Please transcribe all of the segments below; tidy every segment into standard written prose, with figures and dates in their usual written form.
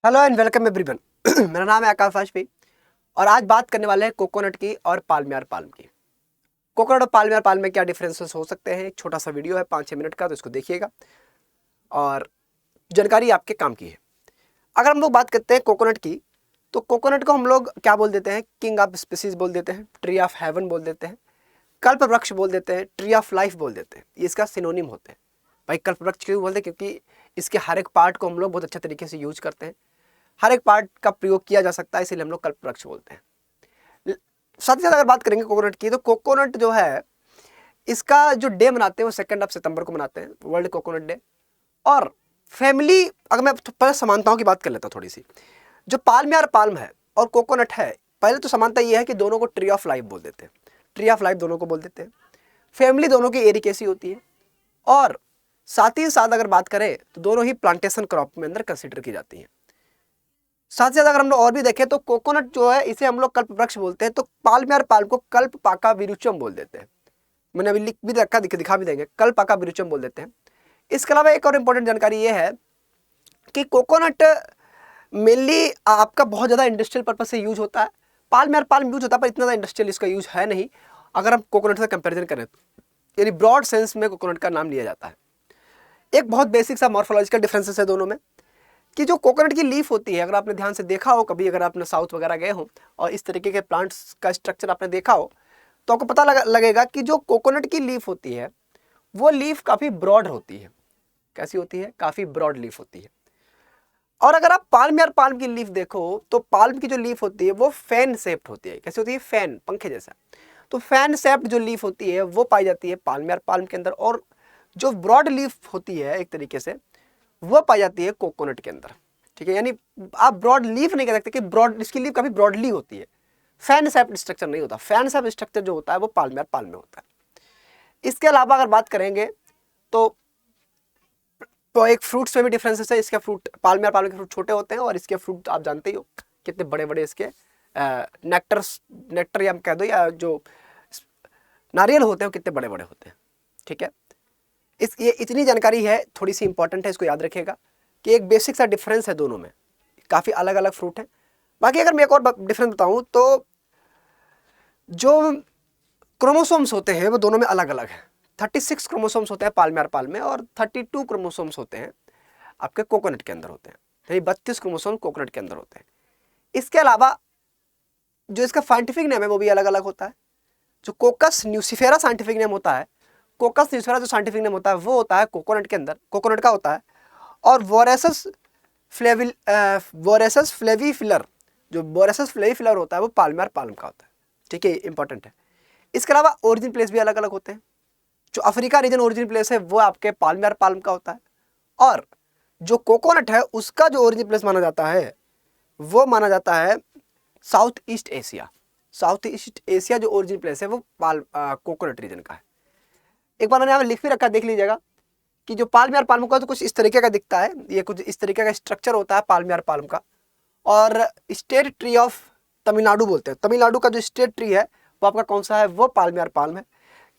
Hello and welcome everyone. मेरा नाम है आकाश वाजपेयी और आज बात करने वाले हैं कोकोनट की और पाल्मियर पाल्म की। कोकोनट और पाल्मियर पाल्म में क्या डिफरेंसेस हो सकते हैं, एक छोटा सा वीडियो है 5-6 मिनट का, तो इसको देखिएगा और जानकारी आपके काम की है। अगर हम लोग बात करते हैं कोकोनट की, तो कोकोनट को हम लोग क्या बोल देते हैं, किंग ऑफ स्पीसीज बोल देते हैं, ट्री ऑफ हेवन बोल देते हैं, कल्प वृक्ष बोल देते हैं, ट्री ऑफ लाइफ बोल देते हैं। ये इसका सिनोनिम होते हैं। भाई कल्प वृक्ष क्यों बोलते हैं? क्योंकि इसके हर एक पार्ट को हम लोग बहुत अच्छे तरीके से यूज करते हैं, हर एक पार्ट का प्रयोग किया जा सकता है, इसीलिए हम लोग कल्प वृक्ष बोलते हैं। साथ ही साथ अगर बात करेंगे कोकोनट की, तो कोकोनट जो है इसका जो डे मनाते हैं वो 2 सितंबर को मनाते हैं, वर्ल्ड कोकोनट डे। और फैमिली, अगर मैं पहले समानताओं की बात कर लेता हूँ थोड़ी सी, जो पाल्मियर पाल्म है और कोकोनट है, पहले तो समानता ये है कि दोनों को ट्री ऑफ लाइफ बोल देते हैं, ट्री ऑफ लाइफ दोनों को बोल देते हैं। फैमिली दोनों की एरिकेसी होती है और साथ ही साथ अगर बात करें तो दोनों ही प्लांटेशन क्रॉप में अंदर कंसिडर की जाती हैं। साथ ही साथ अगर हम लोग और भी देखें तो कोकोनट जो है इसे हम लोग कल्प वृक्ष बोलते हैं, तो पाल्मियर पाल्म को कल्प पाका विरुचम बोल देते हैं। मैंने अभी लिख भी रखा, दिखा भी देंगे, कल्प पाका विरुचम बोल देते हैं। इसके अलावा एक और इम्पोर्टेंट जानकारी ये है कि कोकोनट मेनली आपका बहुत ज़्यादा इंडस्ट्रियल पर्पज से यूज होता है, पाल्मियर पाल्म यूज होता है पर इतना ज़्यादा इंडस्ट्रियल इसका यूज है नहीं अगर हम कोकोनट से कंपेरिजन करें तो, यानी ब्रॉड सेंस में कोकोनट का नाम लिया जाता है। एक बहुत बेसिक सा मॉर्फोलॉजिकल डिफरेंसेस है दोनों में, कि जो कोकोनट की लीफ होती है, अगर आपने ध्यान से देखा हो कभी, अगर आपने साउथ वगैरह गए हो और इस तरीके के प्लांट्स का स्ट्रक्चर आपने देखा हो, तो आपको पता लगेगा कि जो कोकोनट की लीफ होती है वो लीफ काफ़ी ब्रॉड होती है। कैसी होती है? काफ़ी ब्रॉड लीफ होती है। और अगर आप पाल्मियर पाल्म की लीफ देखो तो पाल्म की जो लीफ होती है वो फैन शेप्ड होती है। कैसी होती है? फैन, पंखे जैसा। तो फैन शेप्ड जो लीफ होती है वो पाई जाती है पाल्मियर पाल्म के अंदर, और जो ब्रॉड लीफ होती है एक तरीके से वो पाई जाती है कोकोनट के अंदर। ठीक है, यानी आप ब्रॉड लीफ नहीं कह सकते कि ब्रॉड, इसकी लीफ काफी ब्रॉडली होती है, फैन शेप्ड स्ट्रक्चर नहीं होता। फैन शेप्ड स्ट्रक्चर जो होता है वो पाल्मियर पाल्म में होता है। इसके अलावा अगर बात करेंगे तो एक फ्रूट्स में भी डिफरेंसेस है। इसके फ्रूट, पाल्मियर पाल्म के फ्रूट छोटे होते हैं और इसके फ्रूट आप जानते ही हो कितने बड़े बड़े इसके नेक्टर या कह दो, या जो नारियल होते हैं कितने बड़े बड़े होते हैं। ठीक है, ये इतनी जानकारी है, थोड़ी सी इंपॉर्टेंट है, इसको याद रखिएगा कि एक बेसिक सा डिफरेंस है दोनों में, काफ़ी अलग अलग फ्रूट है। बाकी अगर मैं एक और डिफरेंस बताऊं तो जो क्रोमोसोम्स होते हैं वो दोनों में अलग अलग है। 36 क्रोमोसोम्स होते हैं पाल्मियर पाल्म में और 32 क्रोमोसोम्स होते हैं आपके कोकोनट के अंदर होते हैं, यानी 32 क्रोमोसोम कोकोनट के अंदर होते हैं। इसके अलावा जो इसका साइंटिफिक नेम है वो भी अलग अलग होता है। जो कोकस न्यूसिफेरा साइंटिफिक नेम होता है, कोकस न्यूसिफेरा जो साइंटिफिक नेम होता है वो होता है कोकोनट के अंदर, कोकोनट का होता है। और वोरेसस फ्लेविफिलर, जो वोरेसस फ्लेविफिलर होता है वो पाल्मियर पाल्म का होता है। ठीक है, इंपॉर्टेंट है। इसके अलावा ओरिजिन प्लेस भी अलग अलग होते हैं। जो अफ्रीका रीजन ओरिजिन प्लेस है वो आपके पाल्मियर पाल्म का होता है, और जो कोकोनट है उसका जो ओरिजिन प्लेस माना जाता है वो माना जाता है south east Asia. South east Asia जो ओरिजिन प्लेस है वो कोकोनट रीजन का है। एक बार मैंने यहाँ लिख भी रखा, देख लीजिएगा कि जो पाल्मियर पाल्म का तो कुछ इस तरीके का दिखता है, ये कुछ इस तरीके का स्ट्रक्चर होता है पाल्मियर पाल्म का। और स्टेट ट्री ऑफ तमिलनाडु बोलते हैं, तमिलनाडु का जो स्टेट ट्री है वो आपका कौन सा है? वो पाल्मियर पाल्म है।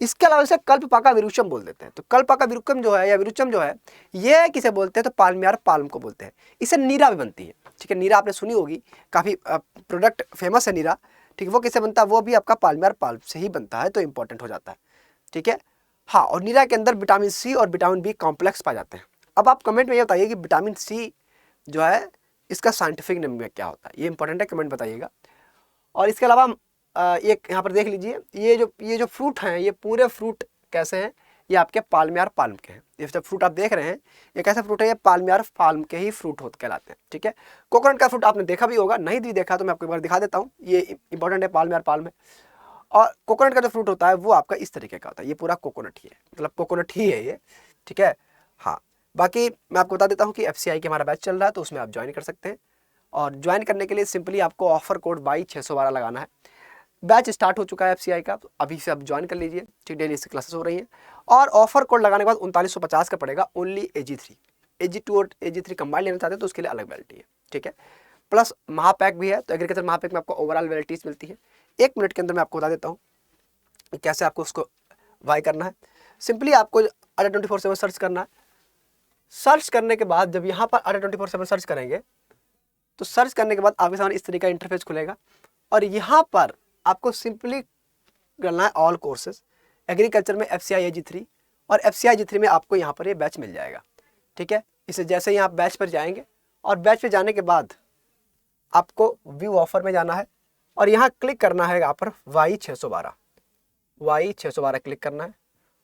इसके अलावा इसे कल्पपाका विरुचम बोल देते हैं। तो कल्पपाका विरुचम जो है या विरुचम जो है ये किसे बोलते हैं? तो पाल्मियर पाल्म को बोलते हैं। इससे नीरा भी बनती है। ठीक है, नीरा आपने सुनी होगी, काफ़ी प्रोडक्ट फेमस है नीरा। ठीक है, वो किससे बनता है? वो भी आपका पाल्मियर पाल्म से ही बनता है, तो इंपॉर्टेंट हो जाता है। ठीक है, हाँ, और नीरा के अंदर विटामिन सी और विटामिन बी कॉम्प्लेक्स पाए जाते हैं। अब आप कमेंट में ये बताइए कि विटामिन सी जो है इसका साइंटिफिक नेम में क्या होता है, ये इंपॉर्टेंट है, कमेंट बताइएगा। और इसके अलावा एक यहाँ पर देख लीजिए, ये जो फ्रूट हैं, ये पूरे फ्रूट कैसे हैं? ये आपके पाल्मियर पाल्म के हैं। ये जो फ्रूट आप देख रहे हैं ये कैसा फ्रूट है? ये पाल्मियर पाल्म के ही फ्रूट होते कहलाते हैं। ठीक है, कोकोनट का फ्रूट आपने देखा भी होगा, नहीं भी देखा तो मैं आपको एक बार दिखा देता हूँ, ये इंपॉर्टेंट है, पाल्मियर पाल्म है। और कोकोनट का जो फ्रूट होता है वो आपका इस तरीके का होता है, ये पूरा कोकोनट ही है, मतलब कोकोनट ही है ये। ठीक है, हाँ। बाकी मैं आपको बता देता हूँ कि FCI के हमारा बैच चल रहा है, तो उसमें आप ज्वाइन कर सकते हैं। और ज्वाइन करने के लिए सिंपली आपको ऑफर कोड 22/612 लगाना है। बैच स्टार्ट हो चुका है FCI का, तो अभी से आप ज्वाइन कर लीजिए। ठीक, डेली इसकी क्लासेस हो रही हैं। और ऑफर कोड लगाने के बाद 3950 का पड़ेगा, ओनली AG3। AG2 और AG3 कंबाइंड लेना चाहते हैं तो उसके लिए अलग वैलिडिटी है। ठीक है, प्लस महापैक भी है, तो एग्रीकल्चर महापैक में आपको ओवरऑल वैलिडिटीज मिलती है। 1 मिनट के अंदर मैं आपको बता देता हूँ कैसे आपको उसको बाय करना है। सिंपली आपको अड्डा 24/7 सर्च करना है। सर्च करने के बाद जब यहाँ पर अड्डा 24/7 सर्च करेंगे तो सर्च करने के बाद आपके सामने इस तरीके का इंटरफेस खुलेगा और यहाँ पर आपको सिंपली करना है ऑल कोर्सेज। एग्रीकल्चर में FCI AG3 और FCI AG3 में आपको यहाँ पर ये बैच मिल जाएगा। ठीक है, इसे जैसे ही आप बैच पर जाएंगे और बैच पे जाने के बाद आपको व्यू ऑफर में जाना है और यहाँ क्लिक करना है यहाँ पर Y612 क्लिक करना है,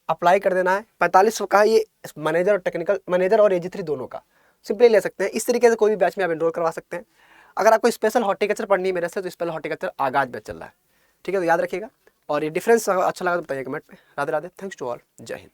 अप्लाई कर देना है। 4500 का है ये, मैनेजर और टेक्निकल मैनेजर और AG3 दोनों का सिंपली ले सकते हैं। इस तरीके से कोई भी बैच में आप एनरोल करवा सकते हैं। अगर आपको स्पेशल हॉर्टिकल्चर पढ़नी है मेरे से तो स्पेशल हॉर्टिकल्चर आगाज बैच चल रहा है। ठीक है, तो याद रखिएगा और ये डिफरेंस अच्छा लगा तो बताइए कमेंट में। Radhe Radhe, thanks to all, Jai Hind.